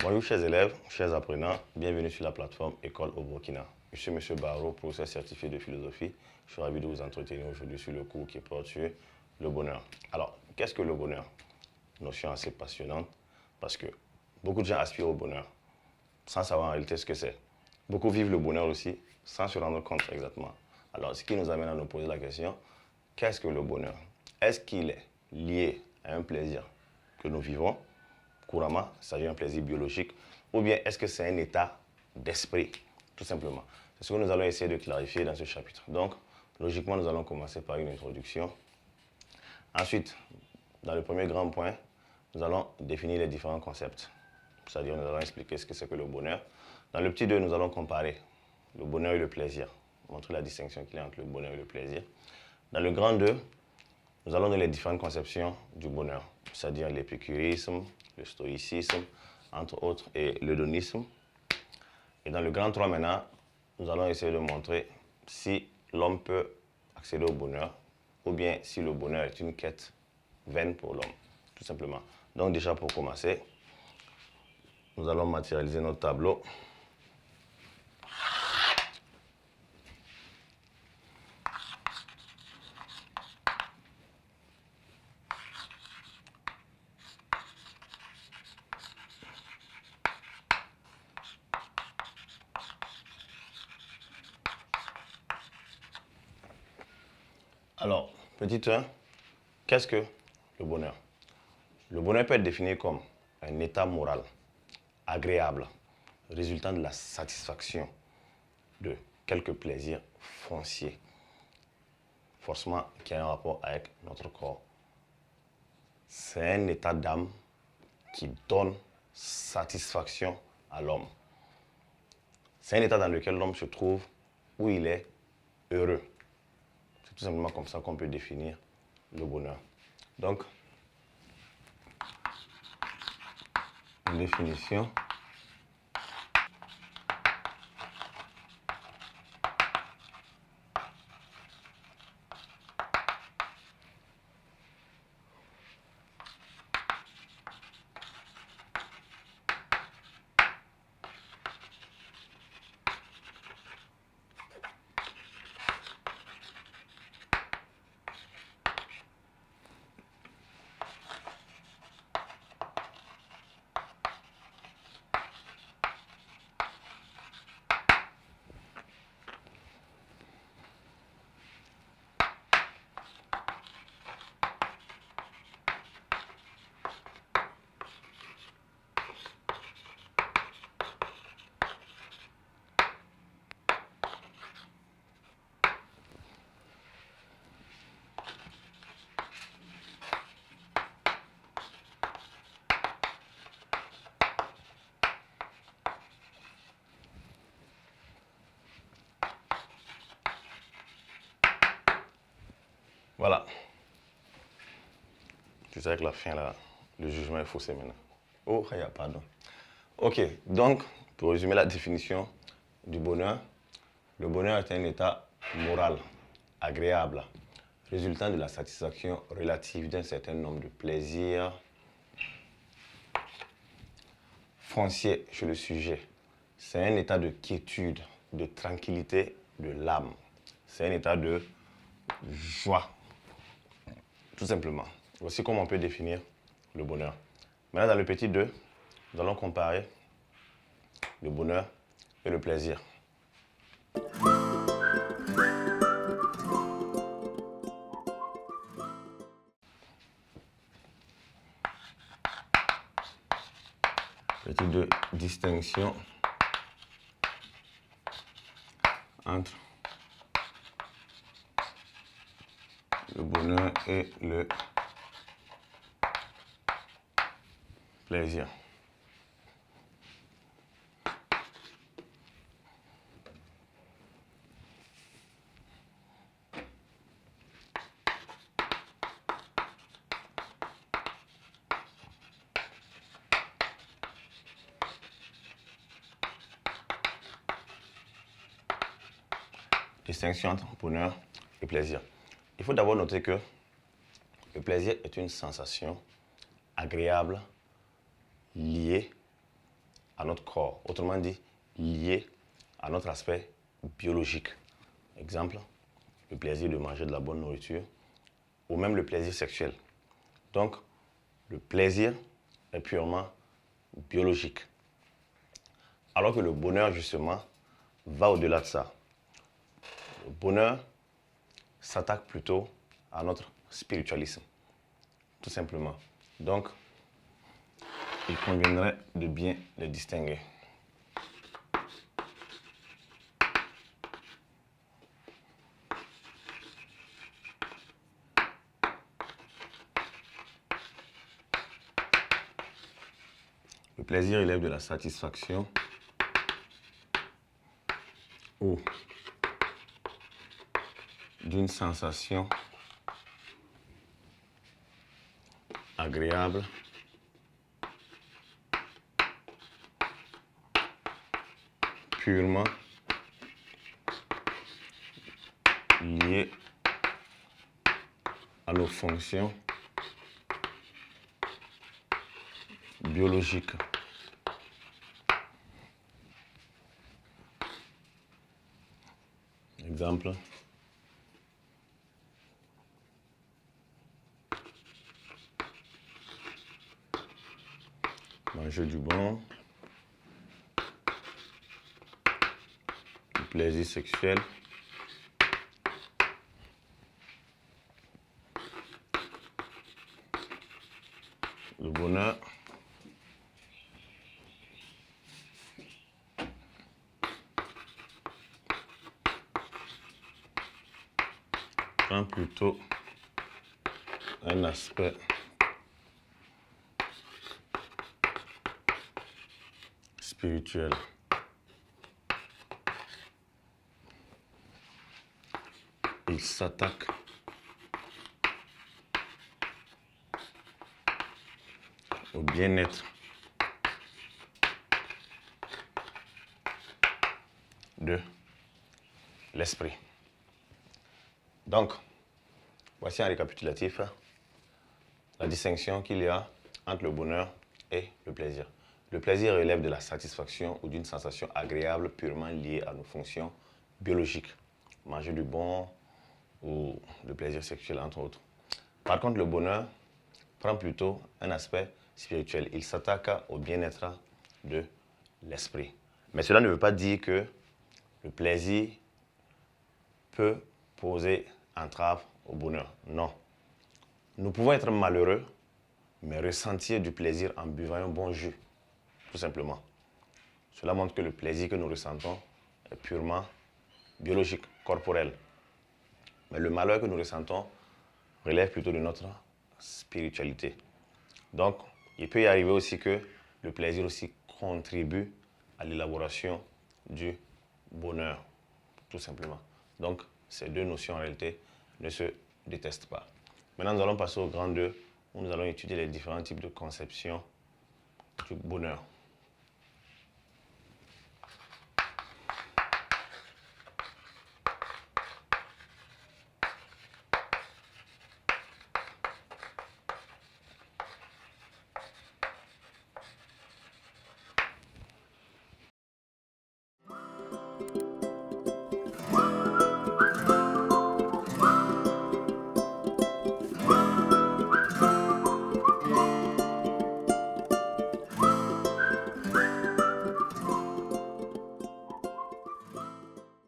Bonjour chers élèves, chers apprenants, bienvenue sur la plateforme École au Burkina. Je suis M. Barreau, professeur certifié de philosophie. Je suis ravi de vous entretenir aujourd'hui sur le cours qui porte sur le bonheur. Alors, qu'est-ce que le bonheur? Notion assez passionnante parce que beaucoup de gens aspirent au bonheur sans savoir en réalité ce que c'est. Beaucoup vivent le bonheur aussi sans se rendre compte exactement. Alors, ce qui nous amène à nous poser la question, qu'est-ce que le bonheur? Est-ce qu'il est lié à un plaisir que nous vivons couramment, c'est-à-dire un plaisir biologique, ou bien est-ce que c'est un état d'esprit, tout simplement? C'est ce que nous allons essayer de clarifier dans ce chapitre. Donc, logiquement, nous allons commencer par une introduction. Ensuite, dans le premier grand point, nous allons définir les différents concepts. C'est-à-dire, nous allons expliquer ce que c'est que le bonheur. Dans le petit 2, nous allons comparer le bonheur et le plaisir, montrer la distinction qu'il y a entre le bonheur et le plaisir. Dans le grand 2, nous allons donner les différentes conceptions du bonheur, c'est-à-dire l'épicurisme, le stoïcisme, entre autres, et l'hédonisme. Et dans le grand 3 maintenant, nous allons essayer de montrer si l'homme peut accéder au bonheur ou bien si le bonheur est une quête vaine pour l'homme, tout simplement. Donc déjà pour commencer, nous allons matérialiser notre tableau. Alors, petit 1, qu'est-ce que le bonheur? Le bonheur peut être défini comme un état moral agréable, résultant de la satisfaction de quelques plaisirs fonciers, forcément qui a un rapport avec notre corps. C'est un état d'âme qui donne satisfaction à l'homme. C'est un état dans lequel l'homme se trouve où il est heureux. C'est tout simplement comme ça qu'on peut définir le bonheur. Donc, une définition. Voilà. Tu sais que la fin, là, le jugement est faussé maintenant. Oh, pardon. Ok, donc, pour résumer la définition du bonheur, le bonheur est un état moral, agréable, résultant de la satisfaction relative d'un certain nombre de plaisirs fonciers chez le sujet. C'est un état de quiétude, de tranquillité de l'âme. C'est un état de joie, tout simplement. Voici comment on peut définir le bonheur. Maintenant, dans le petit 2, nous allons comparer le bonheur et le plaisir. Petit 2, distinction entre le bonheur et le plaisir. Distinction entre bonheur et plaisir. Il faut d'abord noter que le plaisir est une sensation agréable liée à notre corps. Autrement dit, lié à notre aspect biologique. Exemple, le plaisir de manger de la bonne nourriture ou même le plaisir sexuel. Donc, le plaisir est purement biologique. Alors que le bonheur, justement, va au-delà de ça. Le bonheur s'attaque plutôt à notre spiritualisme, tout simplement. Donc, il conviendrait de bien les distinguer. Le plaisir relève de la satisfaction ou d'une sensation agréable purement liée à nos fonctions biologiques. Exemple, manger du bon, le plaisir sexuel, le bonheur, prend plutôt un aspect spirituel. Il s'attaque au bien-être de l'esprit. Donc, voici un récapitulatif, la distinction qu'il y a entre le bonheur et le plaisir. Le plaisir relève de la satisfaction ou d'une sensation agréable purement liée à nos fonctions biologiques. Manger du bon ou le plaisir sexuel, entre autres. Par contre, le bonheur prend plutôt un aspect spirituel. Il s'attaque au bien-être de l'esprit. Mais cela ne veut pas dire que le plaisir peut poser entrave au bonheur. Non. Nous pouvons être malheureux, mais ressentir du plaisir en buvant un bon jus, tout simplement. Cela montre que le plaisir que nous ressentons est purement biologique, corporel. Mais le malheur que nous ressentons relève plutôt de notre spiritualité. Donc, il peut y arriver aussi que le plaisir aussi contribue à l'élaboration du bonheur, tout simplement. Donc, ces deux notions en réalité ne se détestent pas. Maintenant, nous allons passer au grand 2, où nous allons étudier les différents types de conceptions du bonheur.